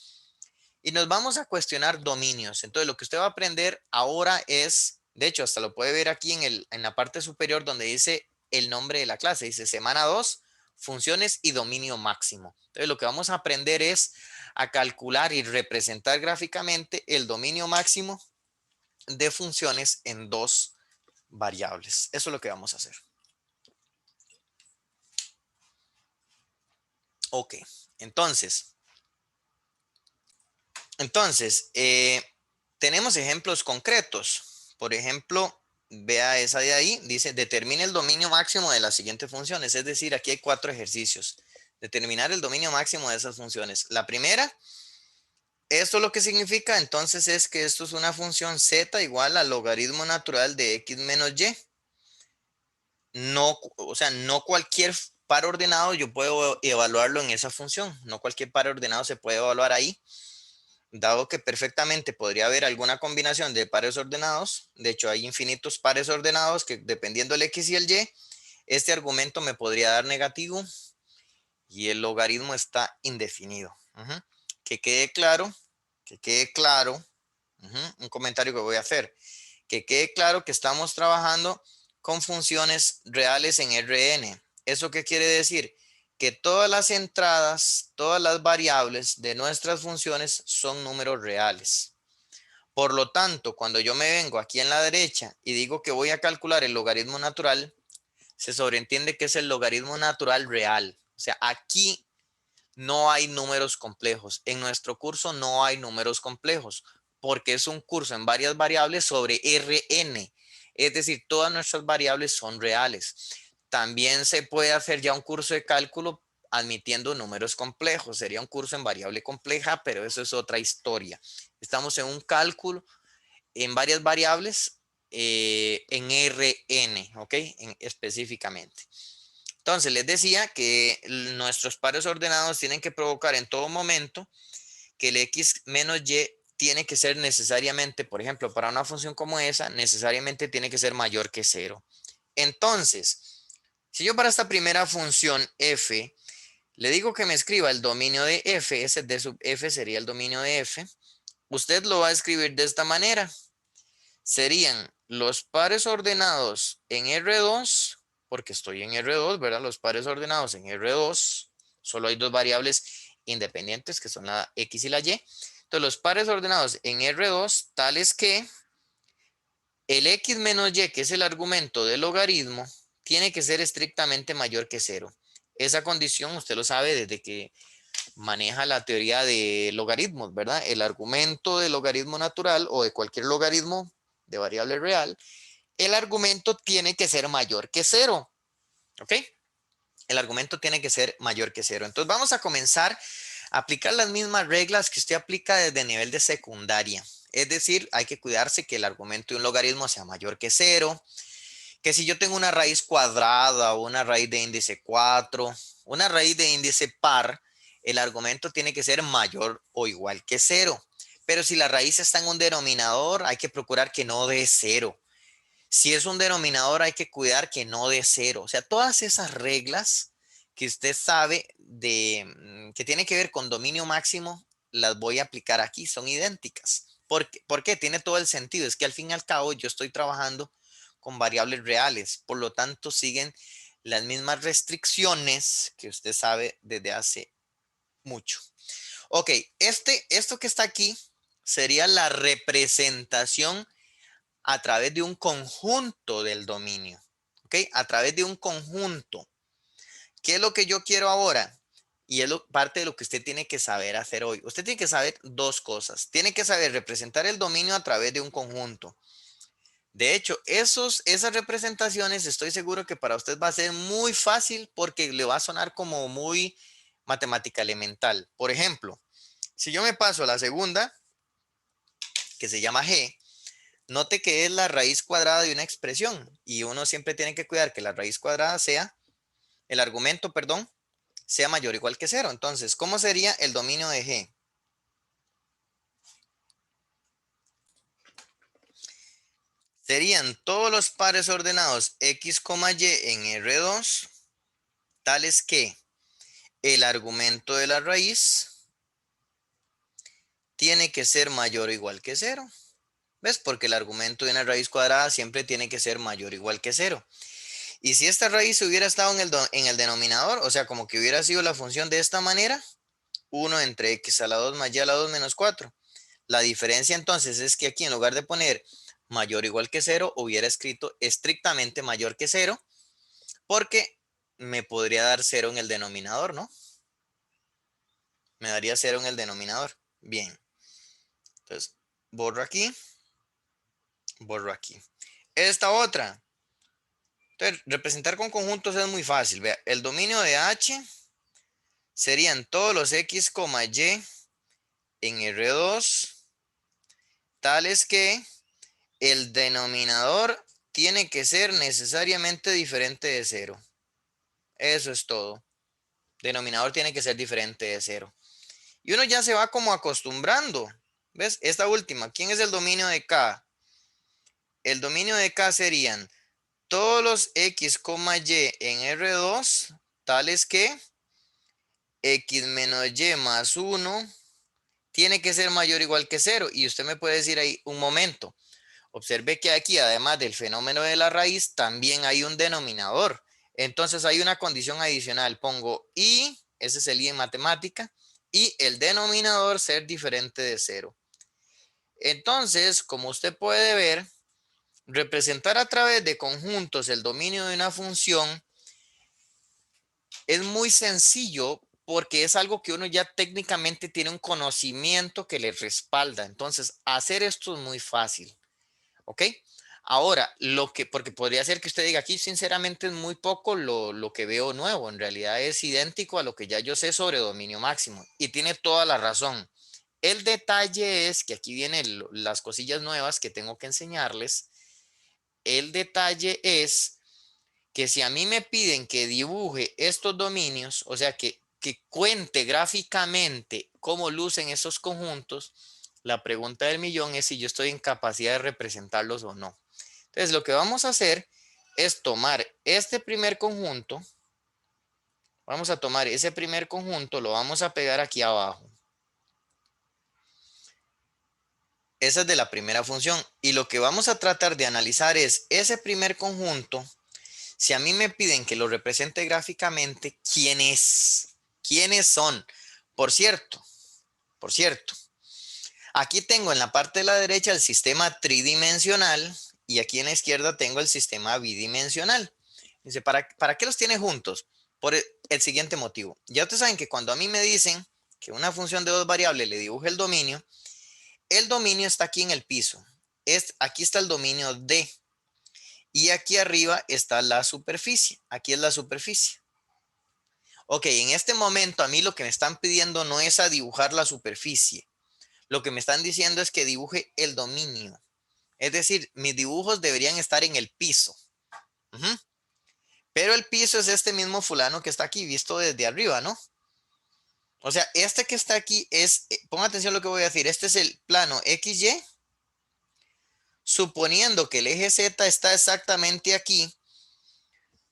y nos vamos a cuestionar dominios. Entonces, lo que usted va a aprender ahora es, de hecho, hasta lo puede ver aquí en la parte superior donde dice el nombre de la clase. Dice semana 2, funciones y dominio máximo. Entonces, lo que vamos a aprender es a calcular y representar gráficamente el dominio máximo de funciones en dos variables. Eso es lo que vamos a hacer. Ok, entonces, tenemos ejemplos concretos. Por ejemplo, vea esa de ahí, dice, determine el dominio máximo de las siguientes funciones. Es decir, aquí hay 4 ejercicios. Determinar el dominio máximo de esas funciones. La primera, esto lo que significa entonces es que esto es una función z igual al logaritmo natural de x menos y. No, o sea, no cualquier par ordenado yo puedo evaluarlo en esa función. No cualquier par ordenado se puede evaluar ahí, dado que perfectamente podría haber alguna combinación de pares ordenados. De hecho, hay infinitos pares ordenados que dependiendo del x y el y, este argumento me podría dar negativo y el logaritmo está indefinido. Que quede claro, que quede claro, un comentario que voy a hacer, que quede claro que estamos trabajando con funciones reales en Rn. ¿Eso qué quiere decir? Que todas las entradas, todas las variables de nuestras funciones son números reales. Por lo tanto, cuando yo me vengo aquí en la derecha y digo que voy a calcular el logaritmo natural, se sobreentiende que es el logaritmo natural real. O sea, aquí no hay números complejos. En nuestro curso no hay números complejos porque es un curso en varias variables sobre Rn. Es decir, todas nuestras variables son reales. También se puede hacer ya un curso de cálculo admitiendo números complejos. Sería un curso en variable compleja, pero eso es otra historia. Estamos en un cálculo en varias variables en Rn, ¿ok? Específicamente. Entonces, les decía que nuestros pares ordenados tienen que provocar en todo momento que el x menos y tiene que ser necesariamente, por ejemplo, para una función como esa, necesariamente tiene que ser mayor que 0. Entonces, si yo para esta primera función f le digo que me escriba el dominio de f, ese d sub f sería el dominio de f, usted lo va a escribir de esta manera. serían los pares ordenados en R2, porque estoy en R2, ¿verdad? Los pares ordenados en R2, solo hay dos variables independientes que son la X y la Y. Entonces, los pares ordenados en R2, tales que el X menos Y, que es el argumento del logaritmo, tiene que ser estrictamente mayor que cero. Esa condición usted lo sabe desde que maneja la teoría de logaritmos, ¿verdad? El argumento del logaritmo natural o de cualquier logaritmo de variable real, el argumento tiene que ser mayor que cero, ¿ok? El argumento tiene que ser mayor que cero. Entonces vamos a comenzar a aplicar las mismas reglas que usted aplica desde nivel de secundaria. Es decir, hay que cuidarse que el argumento de un logaritmo sea mayor que cero, que si yo tengo una raíz cuadrada o una raíz de índice 4, una raíz de índice par, el argumento tiene que ser mayor o igual que cero. Pero si la raíz está en un denominador, hay que procurar que no dé cero. Si es un denominador, hay que cuidar que no dé cero. O sea, todas esas reglas que usted sabe que tiene que ver con dominio máximo, las voy a aplicar aquí, son idénticas. ¿Por qué? Tiene todo el sentido. Es que al fin y al cabo yo estoy trabajando con variables reales. Por lo tanto, siguen las mismas restricciones que usted sabe desde hace mucho. Ok, esto que está aquí sería la representación a través de un conjunto del dominio. ¿Ok? A través de un conjunto. ¿Qué es lo que yo quiero ahora? Y es parte de lo que usted tiene que saber hacer hoy. Usted tiene que saber dos cosas. Tiene que saber representar el dominio a través de un conjunto. De hecho, esas representaciones estoy seguro que para usted va a ser muy fácil porque le va a sonar como muy matemática elemental. Por ejemplo, si yo me paso a la segunda, que se llama G, note que es la raíz cuadrada de una expresión y uno siempre tiene que cuidar que la raíz cuadrada sea, el argumento, perdón, sea mayor o igual que cero. Entonces, ¿cómo sería el dominio de G? Serían todos los pares ordenados X, Y en R2, tales que el argumento de la raíz tiene que ser mayor o igual que cero. ¿Ves? Porque el argumento de una raíz cuadrada siempre tiene que ser mayor o igual que cero. Y si esta raíz hubiera estado en el denominador, o sea, como que hubiera sido la función de esta manera, 1 entre x a la 2 más y a la 2 menos 4. La diferencia entonces es que aquí en lugar de poner mayor o igual que cero, hubiera escrito estrictamente mayor que cero, porque me podría dar cero en el denominador, ¿no? Me daría cero en el denominador. Bien. Entonces, borro aquí, borro aquí. Esta otra. Entonces, representar con conjuntos es muy fácil. Vea, el dominio de H serían todos los X, Y en R2, tales que el denominador tiene que ser necesariamente diferente de cero. Eso es todo. Denominador tiene que ser diferente de cero. Y uno ya se va como acostumbrando. ¿Ves? Esta última. ¿Quién es el dominio de K? El dominio de K serían todos los X, Y en R2, tales que X menos Y más 1 tiene que ser mayor o igual que cero. Y usted me puede decir ahí un momento. Observe que aquí, además del fenómeno de la raíz, también hay un denominador. Entonces hay una condición adicional. Pongo y, ese es el y en matemática, y el denominador ser diferente de cero. Entonces, como usted puede ver, representar a través de conjuntos el dominio de una función es muy sencillo porque es algo que uno ya técnicamente tiene un conocimiento que le respalda. Entonces, hacer esto es muy fácil. ¿Ok? Ahora, porque podría ser que usted diga aquí, sinceramente es muy poco lo que veo nuevo. En realidad es idéntico a lo que ya yo sé sobre dominio máximo. Y tiene toda la razón. El detalle es que aquí vienen las cosillas nuevas que tengo que enseñarles. El detalle es que si a mí me piden que dibuje estos dominios, o sea, que cuente gráficamente cómo lucen esos conjuntos, la pregunta del millón es si yo estoy en capacidad de representarlos o no. Entonces, lo que vamos a hacer es tomar este primer conjunto, vamos a tomar ese primer conjunto, lo vamos a pegar aquí abajo. esa es de la primera función. Y lo que vamos a tratar de analizar es ese primer conjunto. Si a mí me piden que lo represente gráficamente, ¿quién es? ¿Quiénes son? Por cierto, aquí tengo en la parte de la derecha el sistema tridimensional y aquí en la izquierda tengo el sistema bidimensional. Dice, ¿para qué los tiene juntos? Por el siguiente motivo. Ya ustedes saben que cuando a mí me dicen que una función de dos variables le dibuje el dominio está aquí en el piso. Aquí está el dominio D. Y aquí arriba está la superficie. Aquí es la superficie. Ok, en este momento a mí lo que me están pidiendo no es a dibujar la superficie. Lo que me están diciendo es que dibuje el dominio. Es decir, mis dibujos deberían estar en el piso. Ujú. Pero el piso es este mismo fulano que está aquí, visto desde arriba, ¿no? O sea, este que está aquí es, ponga atención a lo que voy a decir, este es el plano XY, suponiendo que el eje Z está exactamente aquí,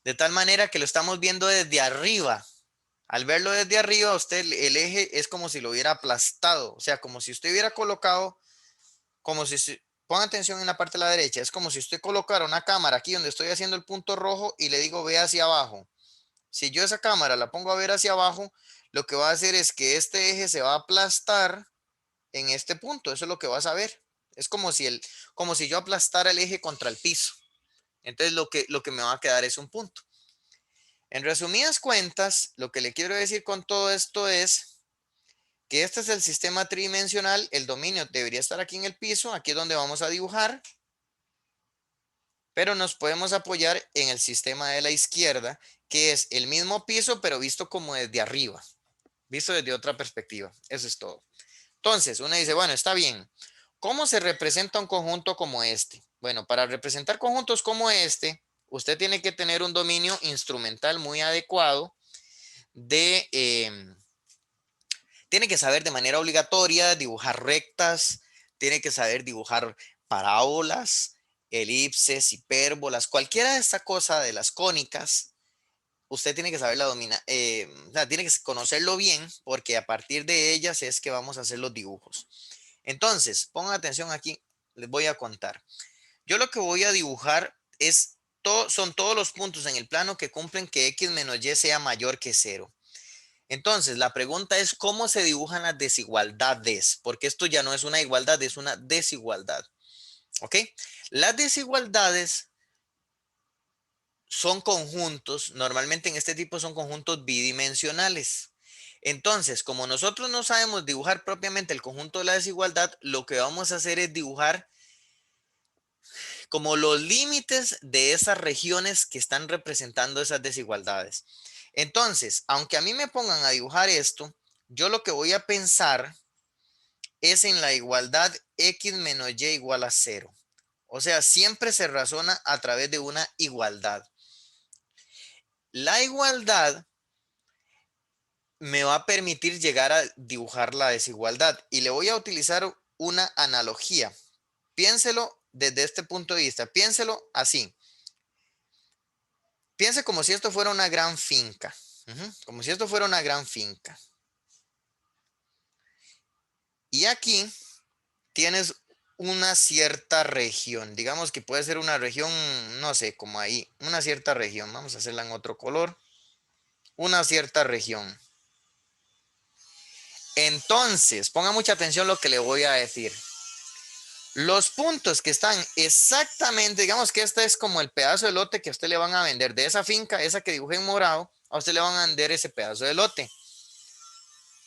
de tal manera que lo estamos viendo desde arriba. Al verlo desde arriba, usted el eje es como si lo hubiera aplastado, o sea, como si usted hubiera colocado, como si, ponga atención en la parte de la derecha, es como si usted colocara una cámara aquí donde estoy haciendo el punto rojo y le digo ve hacia abajo. Si yo esa cámara la pongo a ver hacia abajo, lo que va a hacer es que este eje se va a aplastar en este punto, eso es lo que vas a ver. Es como si yo aplastara el eje contra el piso. Entonces lo que me va a quedar es un punto. En resumidas cuentas, lo que le quiero decir con todo esto es que este es el sistema tridimensional, el dominio debería estar aquí en el piso, aquí es donde vamos a dibujar, pero nos podemos apoyar en el sistema de la izquierda, que es el mismo piso, pero visto como desde arriba, visto desde otra perspectiva. Eso es todo. Entonces, uno dice, bueno, está bien. ¿Cómo se representa un conjunto como este? Bueno, para representar conjuntos como este, usted tiene que tener un dominio instrumental muy adecuado de... tiene que saber de manera obligatoria dibujar rectas, tiene que saber dibujar parábolas, elipses, hipérbolas, cualquiera de esta cosa de las cónicas, usted tiene que saberla dominar, o sea, tiene que conocerlo bien porque a partir de ellas es que vamos a hacer los dibujos. Entonces, pongan atención aquí, les voy a contar. Yo lo que voy a dibujar son todos los puntos en el plano que cumplen que x menos y sea mayor que cero. Entonces, la pregunta es cómo se dibujan las desigualdades, porque esto ya no es una igualdad, es una desigualdad. ¿Ok? Las desigualdades son conjuntos, normalmente en este tipo son conjuntos bidimensionales. Entonces, como nosotros no sabemos dibujar propiamente el conjunto de la desigualdad, lo que vamos a hacer es dibujar como los límites de esas regiones que están representando esas desigualdades. Entonces, aunque a mí me pongan a dibujar esto, yo lo que voy a pensar es en la igualdad x menos y igual a cero. O sea, siempre se razona a través de una igualdad. La igualdad me va a permitir llegar a dibujar la desigualdad y le voy a utilizar una analogía. Piénselo desde este punto de vista, piénselo así. Piense como si esto fuera una gran finca. Como si esto fuera una gran finca. Y aquí tienes una cierta región. Digamos que puede ser una región, no sé, como ahí. Una cierta región. Vamos a hacerla en otro color. Una cierta región. Entonces, ponga mucha atención lo que le voy a decir. Los puntos que están exactamente, digamos que este es como el pedazo de lote que a usted le van a vender de esa finca, esa que dibujé en morado, a usted le van a vender ese pedazo de lote.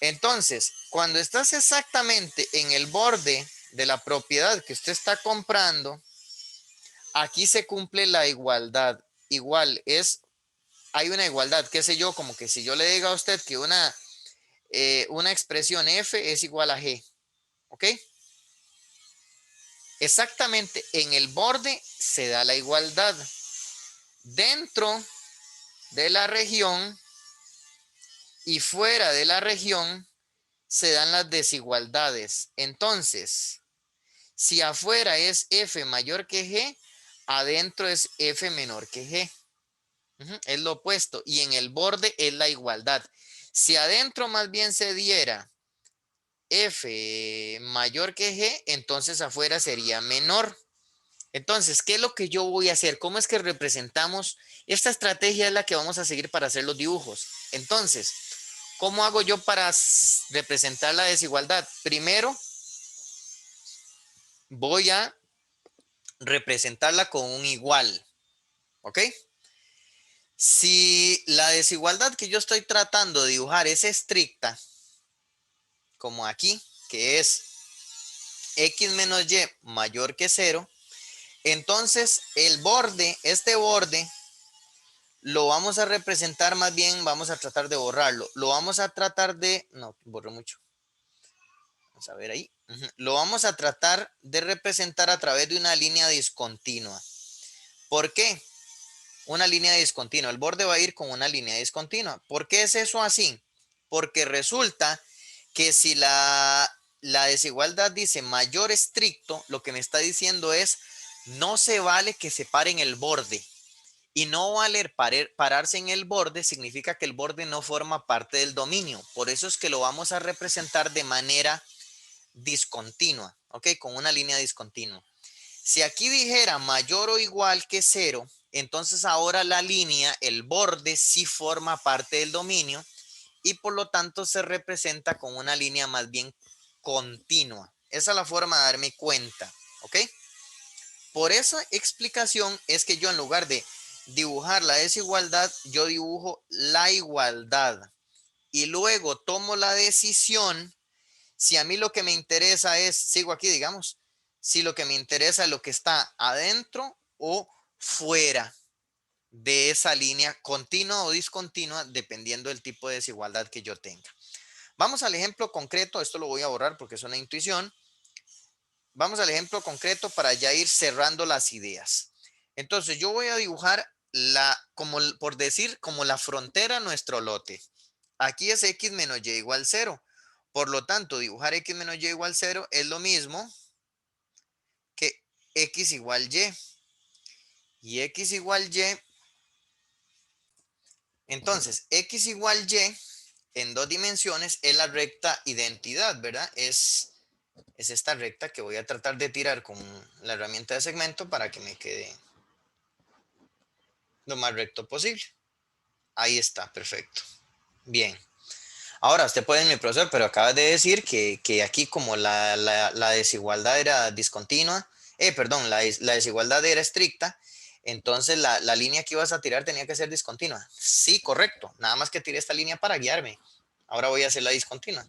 Entonces, cuando estás exactamente en el borde de la propiedad que usted está comprando, aquí se cumple la igualdad. Igual hay una igualdad, qué sé yo, como que si yo le diga a usted que una expresión f es igual a g, ¿ok? Exactamente en el borde se da la igualdad. Dentro de la región y fuera de la región se dan las desigualdades. Entonces, si afuera es f mayor que g, adentro es f menor que g. Es lo opuesto. Y en el borde es la igualdad. Si adentro más bien se diera F mayor que G, entonces afuera sería menor. Entonces, ¿qué es lo que yo voy a hacer? ¿Cómo es que representamos? Esta estrategia es la que vamos a seguir para hacer los dibujos. Entonces, ¿cómo hago yo para representar la desigualdad? Primero, voy a representarla con un igual, ¿ok? Si la desigualdad que yo estoy tratando de dibujar es estricta, como aquí, que es x menos y mayor que 0, entonces el borde, este borde, lo vamos a representar más bien, vamos a tratar de borrarlo. Lo vamos a tratar de, no, borré mucho. Vamos a ver ahí. Lo vamos a tratar de representar a través de una línea discontinua. ¿Por qué? Una línea discontinua. El borde va a ir con una línea discontinua. ¿Por qué es eso así? Porque resulta que si la desigualdad dice mayor estricto, lo que me está diciendo es no se vale que separen el borde. Y no valer pararse en el borde significa que el borde no forma parte del dominio. Por eso es que lo vamos a representar de manera discontinua, ¿ok? Con una línea discontinua. Si aquí dijera mayor o igual que 0, entonces ahora la línea, el borde, sí forma parte del dominio y por lo tanto se representa con una línea más bien continua. Esa es la forma de darme cuenta, ¿ok? Por esa explicación es que yo en lugar de dibujar la desigualdad, yo dibujo la igualdad y luego tomo la decisión. Si a mí lo que me interesa es, sigo aquí, digamos, si lo que me interesa es lo que está adentro o fuera de esa línea continua o discontinua, dependiendo del tipo de desigualdad que yo tenga. Vamos al ejemplo concreto, esto lo voy a borrar porque es una intuición. Vamos al ejemplo concreto para ya ir cerrando las ideas. Entonces yo voy a dibujar como por decir, como la frontera a nuestro lote. Aquí es x menos y igual 0. Por lo tanto, dibujar x menos y igual 0 es lo mismo que x igual y. Y x igual y, entonces x igual y en dos dimensiones es la recta identidad, ¿verdad? Es esta recta que voy a tratar de tirar con la herramienta de segmento para que me quede lo más recto posible. Ahí está, perfecto. Bien. Ahora, usted puede decir, mi profesor, pero acabas de decir que aquí como la desigualdad era discontinua, perdón, la desigualdad era estricta, entonces la línea que ibas a tirar tenía que ser discontinua. Sí, correcto. Nada más que tiré esta línea para guiarme. Ahora voy a hacer la discontinua.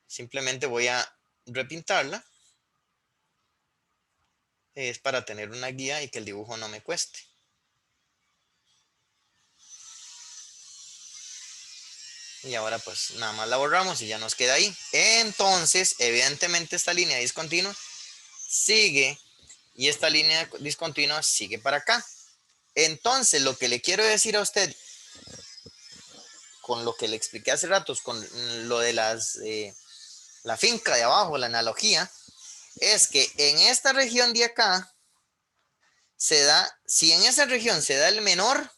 Simplemente voy a repintarla. Es para tener una guía y que el dibujo no me cueste. Y ahora pues nada más la borramos y ya nos queda ahí. Entonces, evidentemente esta línea discontinua sigue y esta línea discontinua sigue para acá. Entonces, lo que le quiero decir a usted, con lo que le expliqué hace ratos, con lo de la finca de abajo, la analogía, es que en esta región de acá se da, si en esa región se da el menor,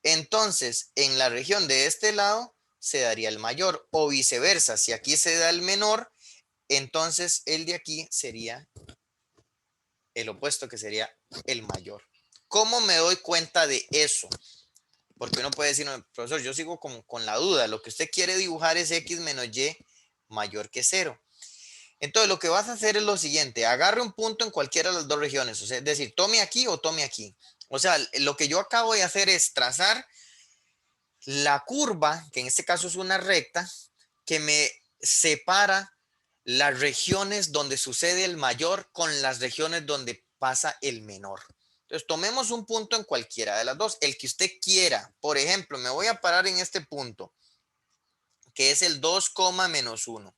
entonces en la región de este lado se daría el mayor, o viceversa, si aquí se da el menor, entonces el de aquí sería el opuesto, que sería el mayor. ¿Cómo me doy cuenta de eso? Porque uno puede decir, no, profesor, yo sigo con la duda. Lo que usted quiere dibujar es x menos y mayor que 0. Entonces, lo que vas a hacer es lo siguiente. Agarre un punto en cualquiera de las dos regiones. O sea, es decir, tome aquí o tome aquí. O sea, lo que yo acabo de hacer es trazar la curva, que en este caso es una recta, que me separa las regiones donde sucede el mayor con las regiones donde pasa el menor. Entonces, tomemos un punto en cualquiera de las dos, el que usted quiera. Por ejemplo, me voy a parar en este punto, que es el 2, menos 1.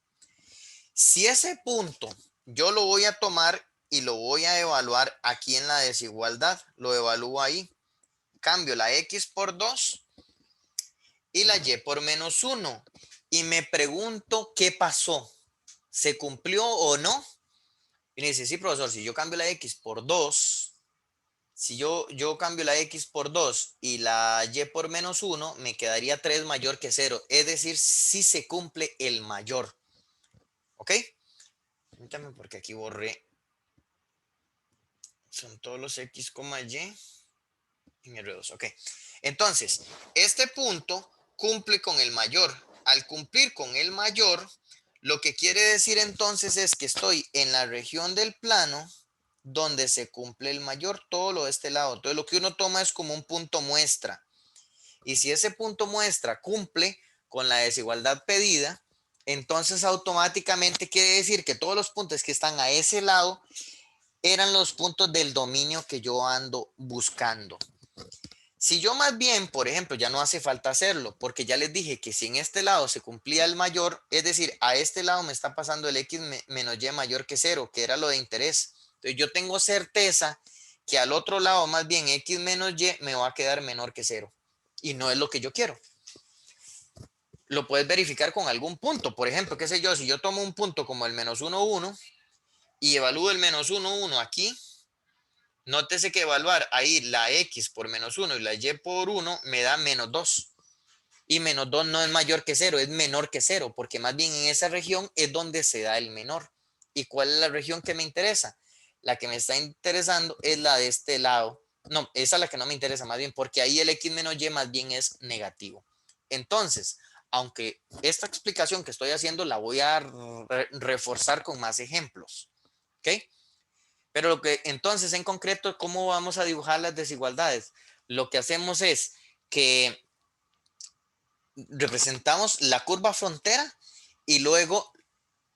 Si ese punto yo lo voy a tomar y lo voy a evaluar aquí en la desigualdad, lo evalúo ahí, cambio la x por 2 y la y por menos 1 y me pregunto qué pasó, ¿se cumplió o no? Y me dice, sí, profesor, si yo cambio la x por 2, si yo cambio la x por 2 y la y por menos 1, me quedaría 3 mayor que 0. Es decir, si se cumple el mayor. ¿Ok? Permítame porque aquí borré. Son todos los X, Y en R2. Ok. Entonces, este punto cumple con el mayor. Al cumplir con el mayor, lo que quiere decir entonces es que estoy en la región del plano donde se cumple el mayor, todo lo de este lado. Entonces, lo que uno toma es como un punto muestra. Y si ese punto muestra cumple con la desigualdad pedida, entonces automáticamente quiere decir que todos los puntos que están a ese lado eran los puntos del dominio que yo ando buscando. Si yo más bien, por ejemplo, ya no hace falta hacerlo, porque ya les dije que si en este lado se cumplía el mayor, es decir, a este lado me está pasando el X menos Y mayor que cero, que era lo de interés. Entonces yo tengo certeza que al otro lado más bien X menos Y me va a quedar menor que cero. Y no es lo que yo quiero. Lo puedes verificar con algún punto. Por ejemplo, qué sé yo, si yo tomo un punto como el menos 1, 1 y evalúo el menos 1, 1 aquí, nótese que evaluar ahí la X por menos 1 y la Y por 1 me da menos 2. Y menos 2 no es mayor que 0, es menor que 0, porque más bien en esa región es donde se da el menor. ¿Y cuál es la región que me interesa? La que me está interesando es la de este lado. No, esa es la que no me interesa más bien, porque ahí el X menos Y más bien es negativo. Entonces, aunque esta explicación que estoy haciendo la voy a reforzar con más ejemplos. ¿Ok? Pero lo que entonces en concreto, ¿cómo vamos a dibujar las desigualdades? Lo que hacemos es que representamos la curva frontera y luego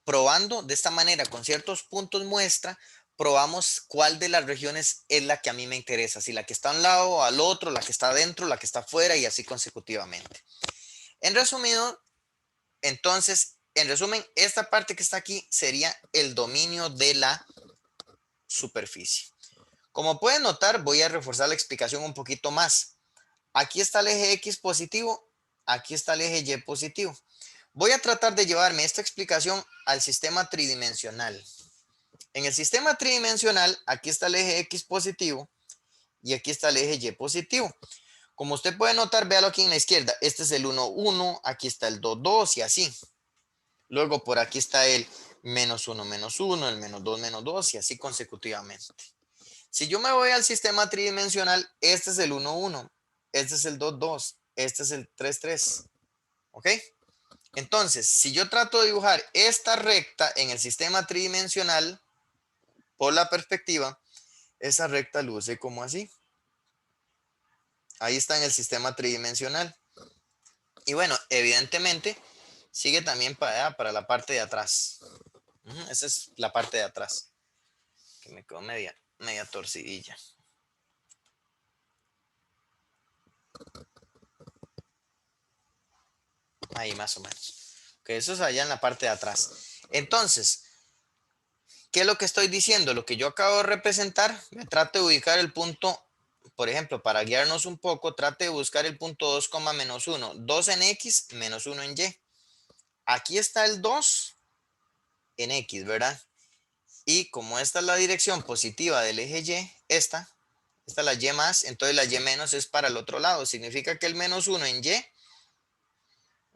probando de esta manera con ciertos puntos muestra, probamos cuál de las regiones es la que a mí me interesa, si la que está a un lado o al otro, la que está adentro, la que está afuera y así consecutivamente. En resumido, entonces, en resumen, esta parte que está aquí sería el dominio de la superficie. Como pueden notar, voy a reforzar la explicación un poquito más. Aquí está el eje X positivo, aquí está el eje Y positivo. Voy a tratar de llevarme esta explicación al sistema tridimensional. En el sistema tridimensional, aquí está el eje X positivo y aquí está el eje Y positivo. Como usted puede notar, véalo aquí en la izquierda. Este es el 1, 1, aquí está el 2, 2 y así. Luego por aquí está el menos 1, menos 1, el menos 2, menos 2 y así consecutivamente. Si yo me voy al sistema tridimensional, este es el 1, 1, este es el 2, 2, este es el 3, 3. ¿Ok? Entonces, si yo trato de dibujar esta recta en el sistema tridimensional, por la perspectiva, esa recta luce como así. Ahí está en el sistema tridimensional. Y bueno, evidentemente, sigue también para la parte de atrás. Esa es la parte de atrás, que me quedó media torcidilla. Ahí más o menos. Que eso es allá en la parte de atrás. Entonces, ¿qué es lo que estoy diciendo? Lo que yo acabo de representar, me trato de ubicar el punto, por ejemplo, para guiarnos un poco, trate de buscar el punto 2, menos 1. 2 en X, menos 1 en Y. Aquí está el 2 en X, ¿verdad? Y como esta es la dirección positiva del eje Y, esta es la Y más, entonces la Y menos es para el otro lado. Significa que el menos 1 en Y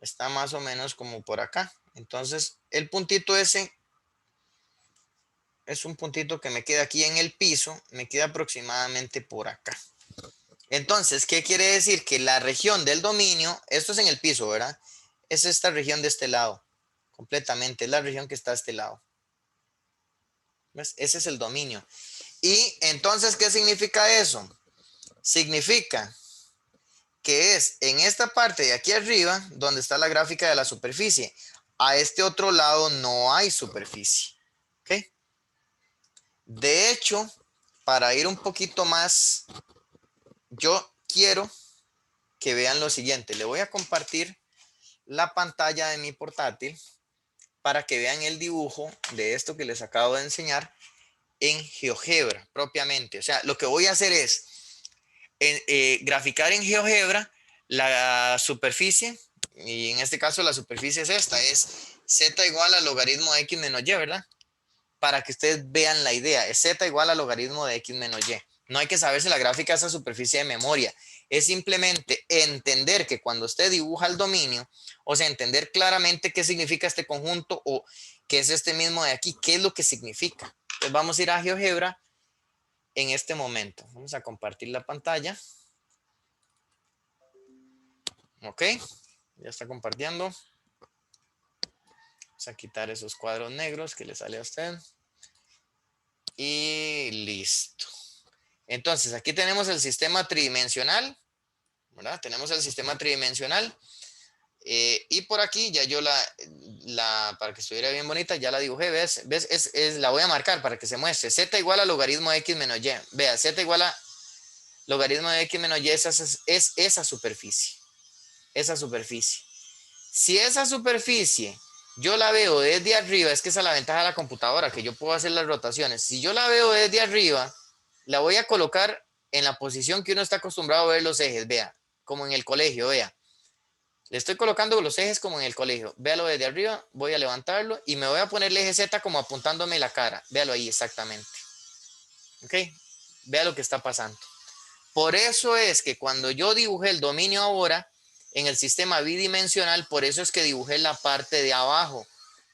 está más o menos como por acá. Entonces, el puntito ese es un puntito que me queda aquí en el piso, me queda aproximadamente por acá. Entonces, ¿qué quiere decir? Que la región del dominio, esto es en el piso, ¿verdad? Es esta región de este lado, completamente, es la región que está a este lado. ¿Ves? Ese es el dominio. Y entonces, ¿qué significa eso? Significa que es en esta parte de aquí arriba donde está la gráfica de la superficie. A este otro lado no hay superficie. ¿Ok? De hecho, para ir un poquito más, yo quiero que vean lo siguiente. Le voy a compartir la pantalla de mi portátil para que vean el dibujo de esto que les acabo de enseñar en GeoGebra propiamente. O sea, lo que voy a hacer es graficar en GeoGebra la superficie, y en este caso la superficie es esta, es z igual al logaritmo de x menos y, ¿verdad? Para que ustedes vean la idea, es z igual al logaritmo de x menos y. No hay que saberse la gráfica de esa superficie de memoria. Es simplemente entender que cuando usted dibuja el dominio, o sea, entender claramente qué significa este conjunto o qué es este mismo de aquí, qué es lo que significa. Entonces vamos a ir a GeoGebra en este momento. Vamos a compartir la pantalla. Ok, ya está compartiendo. Vamos a quitar esos cuadros negros que le sale a usted. Y listo. Entonces, aquí tenemos el sistema tridimensional, ¿verdad? Tenemos el sistema tridimensional. Y por aquí ya yo para que estuviera bien bonita, ya la dibujé, ¿ves? ¿Ves? La voy a marcar para que se muestre. Z igual a logaritmo de X menos Y. Vea, Z igual a logaritmo de X menos Y es esa superficie. Esa superficie. Si esa superficie yo la veo desde arriba, es que esa es la ventaja de la computadora, que yo puedo hacer las rotaciones. Si yo la veo desde arriba, la voy a colocar en la posición que uno está acostumbrado a ver los ejes, vea, como en el colegio, vea. Le estoy colocando los ejes como en el colegio. Véalo desde arriba, voy a levantarlo y me voy a poner el eje Z como apuntándome la cara. Véalo ahí exactamente. ¿Ok? Vea lo que está pasando. Por eso es que cuando yo dibujé el dominio ahora, en el sistema bidimensional, por eso es que dibujé la parte de abajo,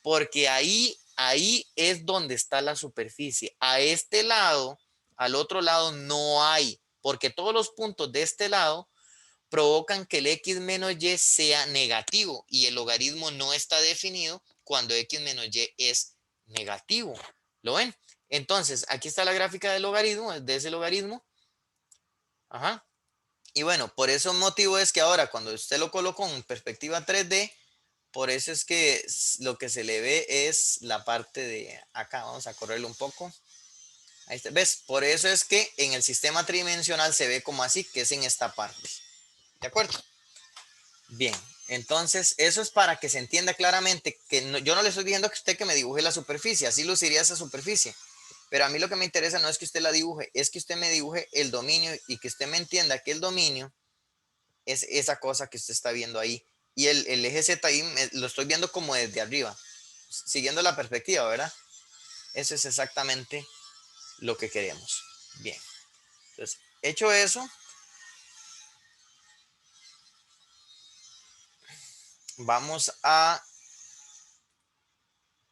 porque ahí es donde está la superficie. A este lado, al otro lado no hay, porque todos los puntos de este lado provocan que el x menos y sea negativo y el logaritmo no está definido cuando x menos y es negativo. ¿Lo ven? Entonces, aquí está la gráfica del logaritmo, de ese logaritmo. Ajá. Y bueno, por ese motivo es que ahora cuando usted lo colocó en perspectiva 3D, por eso es que lo que se le ve es la parte de acá. Vamos a correrlo un poco. Ahí está. ¿Ves? Por eso es que en el sistema tridimensional se ve como así, que es en esta parte. ¿De acuerdo? Bien. Entonces, eso es para que se entienda claramente que yo no le estoy diciendo a usted que me dibuje la superficie, así luciría esa superficie. Pero a mí lo que me interesa no es que usted la dibuje, es que usted me dibuje el dominio y que usted me entienda que el dominio es esa cosa que usted está viendo ahí. Y el eje Z ahí lo estoy viendo como desde arriba, siguiendo la perspectiva, ¿verdad? Eso es exactamente lo que queremos. Bien. Entonces, hecho eso, vamos a